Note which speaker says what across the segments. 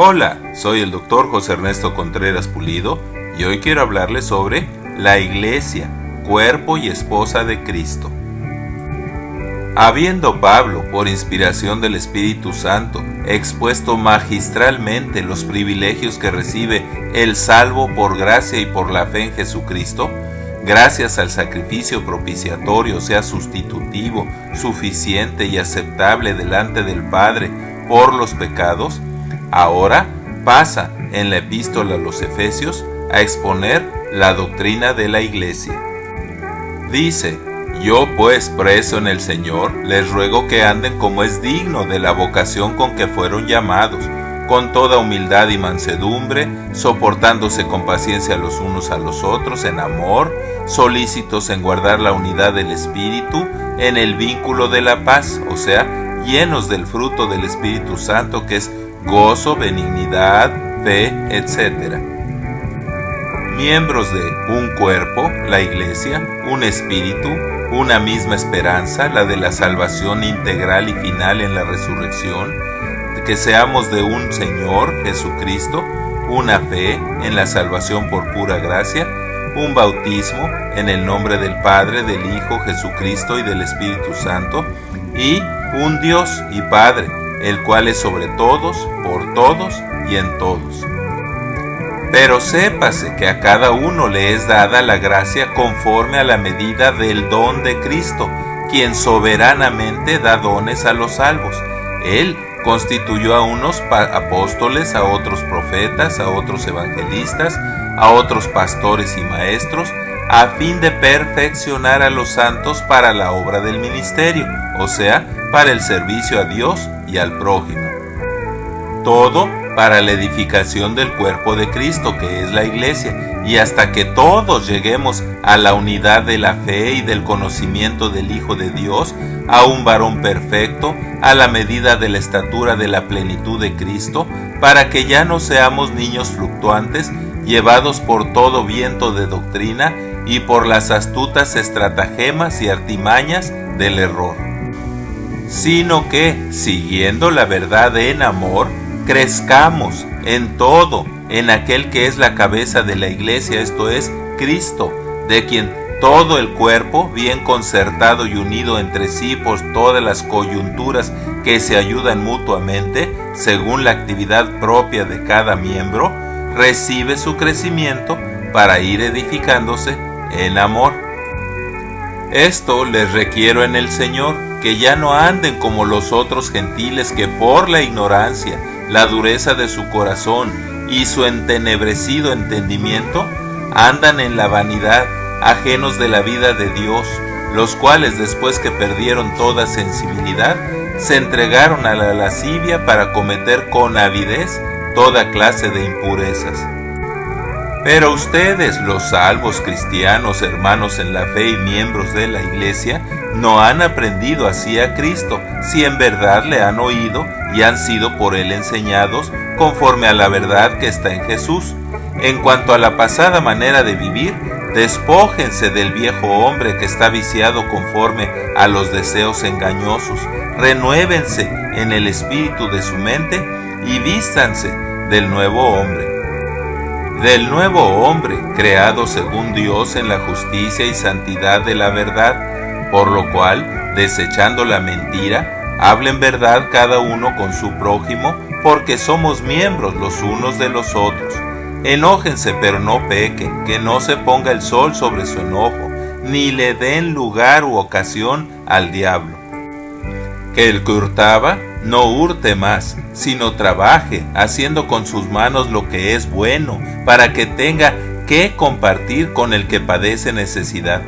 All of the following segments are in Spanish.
Speaker 1: Hola, soy el Dr. José Ernesto Contreras Pulido y hoy quiero hablarles sobre la Iglesia, cuerpo y esposa de Cristo. Habiendo Pablo, por inspiración del Espíritu Santo, expuesto magistralmente los privilegios que recibe el salvo por gracia y por la fe en Jesucristo, gracias al sacrificio propiciatorio, sea sustitutivo, suficiente y aceptable delante del Padre por los pecados, ahora pasa en la epístola a los Efesios a exponer la doctrina de la Iglesia. Dice: yo pues, preso en el Señor, les ruego que anden como es digno de la vocación con que fueron llamados, con toda humildad y mansedumbre, soportándose con paciencia los unos a los otros en amor, solícitos en guardar la unidad del Espíritu, en el vínculo de la paz, o sea, llenos del fruto del Espíritu Santo, que es gozo, benignidad, fe, etc. Miembros de un cuerpo, la Iglesia, un espíritu, una misma esperanza, la de la salvación integral y final en la resurrección, que seamos de un Señor, Jesucristo, una fe en la salvación por pura gracia, un bautismo en el nombre del Padre, del Hijo, Jesucristo y del Espíritu Santo, y un Dios y Padre, el cual es sobre todos, por todos y en todos. Pero sépase que a cada uno le es dada la gracia conforme a la medida del don de Cristo, quien soberanamente da dones a los salvos. Él constituyó a unos apóstoles, a otros profetas, a otros evangelistas, a otros pastores y maestros, a fin de perfeccionar a los santos para la obra del ministerio, o sea, para el servicio a Dios y al prójimo. Todo para la edificación del cuerpo de Cristo, que es la Iglesia, y hasta que todos lleguemos a la unidad de la fe y del conocimiento del Hijo de Dios, a un varón perfecto, a la medida de la estatura de la plenitud de Cristo, para que ya no seamos niños fluctuantes, llevados por todo viento de doctrina y por las astutas estratagemas y artimañas del error, sino que, siguiendo la verdad en amor, crezcamos en todo en aquel que es la cabeza de la Iglesia, esto es, Cristo, de quien todo el cuerpo, bien concertado y unido entre sí por todas las coyunturas que se ayudan mutuamente, según la actividad propia de cada miembro, recibe su crecimiento para ir edificándose en amor. Esto les requiero en el Señor, que ya no anden como los otros gentiles que por la ignorancia, la dureza de su corazón y su entenebrecido entendimiento, andan en la vanidad, ajenos de la vida de Dios, los cuales después que perdieron toda sensibilidad, se entregaron a la lascivia para cometer con avidez toda clase de impurezas. Pero ustedes, los salvos cristianos, hermanos en la fe y miembros de la Iglesia, no han aprendido así a Cristo, si en verdad le han oído y han sido por él enseñados conforme a la verdad que está en Jesús. En cuanto a la pasada manera de vivir, despójense del viejo hombre que está viciado conforme a los deseos engañosos, renuévense en el espíritu de su mente y vístanse del nuevo hombre. Del nuevo hombre, creado según Dios en la justicia y santidad de la verdad, por lo cual, desechando la mentira, hablen verdad cada uno con su prójimo, porque somos miembros los unos de los otros. Enójense, pero no pequen, que no se ponga el sol sobre su enojo, ni le den lugar u ocasión al diablo. Que el que hurtaba, no hurte más, sino trabaje, haciendo con sus manos lo que es bueno, para que tenga que compartir con el que padece necesidad.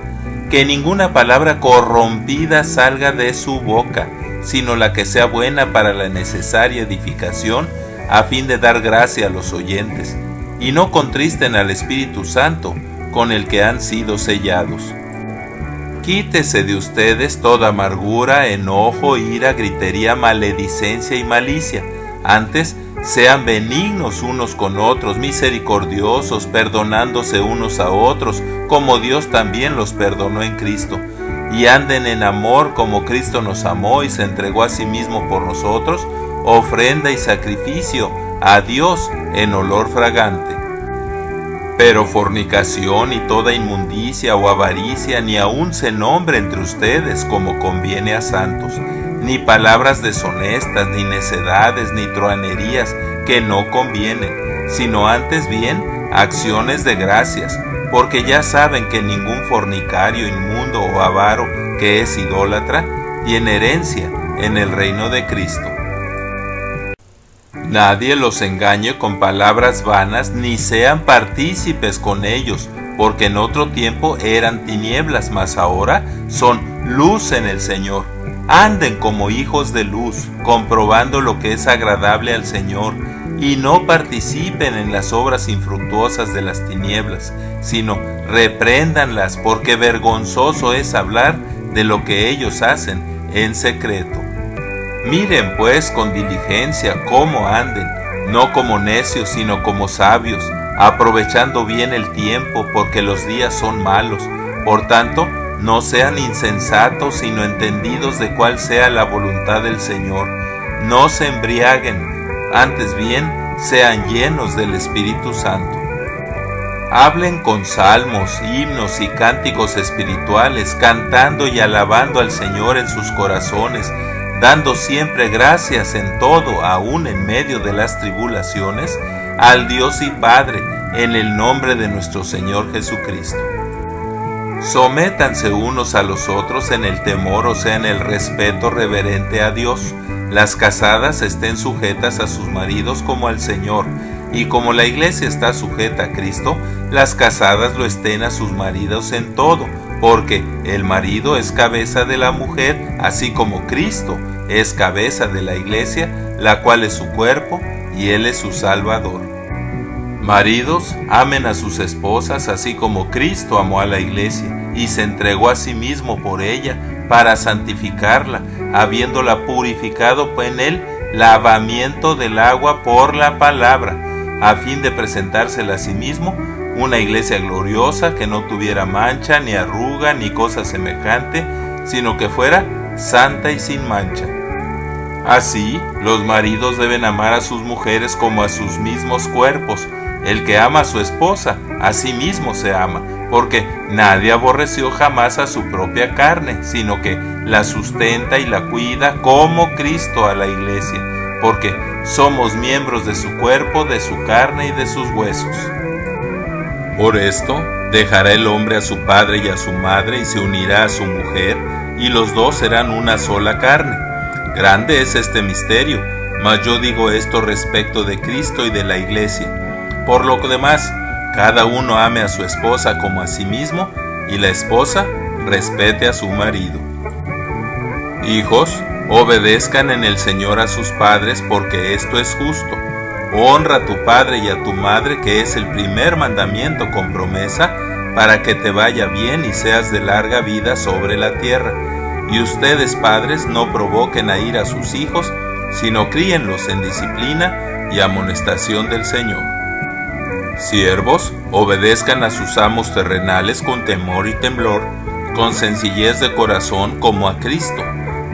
Speaker 1: Que ninguna palabra corrompida salga de su boca, sino la que sea buena para la necesaria edificación, a fin de dar gracia a los oyentes, y no contristen al Espíritu Santo, con el que han sido sellados. Quítese de ustedes toda amargura, enojo, ira, gritería, maledicencia y malicia. Antes, sean benignos unos con otros, misericordiosos, perdonándose unos a otros, como Dios también los perdonó en Cristo. Y anden en amor como Cristo nos amó y se entregó a sí mismo por nosotros, ofrenda y sacrificio a Dios en olor fragante. Pero fornicación y toda inmundicia o avaricia ni aun se nombre entre ustedes como conviene a santos, ni palabras deshonestas, ni necedades, ni truhanerías que no convienen, sino antes bien acciones de gracias, porque ya saben que ningún fornicario, inmundo o avaro que es idólatra tiene herencia en el reino de Cristo. Nadie los engañe con palabras vanas, ni sean partícipes con ellos, porque en otro tiempo eran tinieblas, mas ahora son luz en el Señor. Anden como hijos de luz, comprobando lo que es agradable al Señor, y no participen en las obras infructuosas de las tinieblas, sino repréndanlas, porque vergonzoso es hablar de lo que ellos hacen en secreto. Miren pues con diligencia cómo anden, no como necios, sino como sabios, aprovechando bien el tiempo, porque los días son malos. Por tanto, no sean insensatos, sino entendidos de cuál sea la voluntad del Señor. No se embriaguen, antes bien, sean llenos del Espíritu Santo. Hablen con salmos, himnos y cánticos espirituales, cantando y alabando al Señor en sus corazones, dando siempre gracias en todo, aun en medio de las tribulaciones, al Dios y Padre, en el nombre de nuestro Señor Jesucristo. Sométanse unos a los otros en el temor, o sea, en el respeto reverente a Dios. Las casadas estén sujetas a sus maridos como al Señor, y como la iglesia está sujeta a Cristo, las casadas lo estén a sus maridos en todo, porque el marido es cabeza de la mujer, así como Cristo es cabeza de la iglesia, la cual es su cuerpo, y Él es su Salvador. Maridos, amen a sus esposas, así como Cristo amó a la iglesia, y se entregó a sí mismo por ella, para santificarla, habiéndola purificado en el lavamiento del agua por la palabra, a fin de presentársela a sí mismo, una iglesia gloriosa, que no tuviera mancha, ni arruga, ni cosa semejante, sino que fuera santa y sin mancha. Así, los maridos deben amar a sus mujeres como a sus mismos cuerpos. El que ama a su esposa, a sí mismo se ama, porque nadie aborreció jamás a su propia carne, sino que la sustenta y la cuida, como Cristo a la iglesia, porque somos miembros de su cuerpo, de su carne y de sus huesos. Por esto, dejará el hombre a su padre y a su madre, y se unirá a su mujer, y los dos serán una sola carne. Grande es este misterio, mas yo digo esto respecto de Cristo y de la iglesia. Por lo demás, cada uno ame a su esposa como a sí mismo, y la esposa respete a su marido. Hijos, obedezcan en el Señor a sus padres, porque esto es justo. Honra a tu padre y a tu madre, que es el primer mandamiento con promesa, para que te vaya bien y seas de larga vida sobre la tierra. Y ustedes, padres, no provoquen a ira a sus hijos, sino críenlos en disciplina y amonestación del Señor. Siervos, obedezcan a sus amos terrenales con temor y temblor, con sencillez de corazón como a Cristo,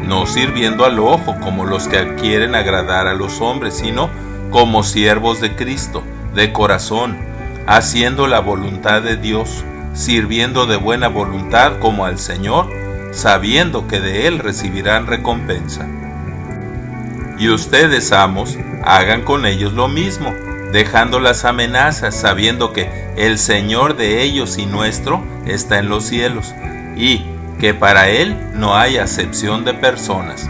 Speaker 1: no sirviendo al ojo como los que quieren agradar a los hombres, sino como siervos de Cristo, de corazón, haciendo la voluntad de Dios, sirviendo de buena voluntad como al Señor, sabiendo que de Él recibirán recompensa. Y ustedes, amos, hagan con ellos lo mismo, dejando las amenazas, sabiendo que el Señor de ellos y nuestro está en los cielos, y que para Él no hay acepción de personas.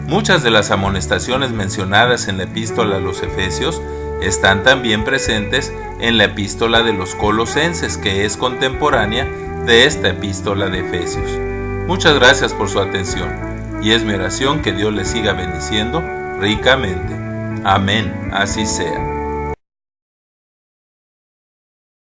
Speaker 1: Muchas de las amonestaciones mencionadas en la epístola a los Efesios están también presentes en la epístola de los Colosenses, que es contemporánea de esta epístola de Efesios. Muchas gracias por su atención, y es mi oración que Dios les siga bendiciendo ricamente. Amén, así sea.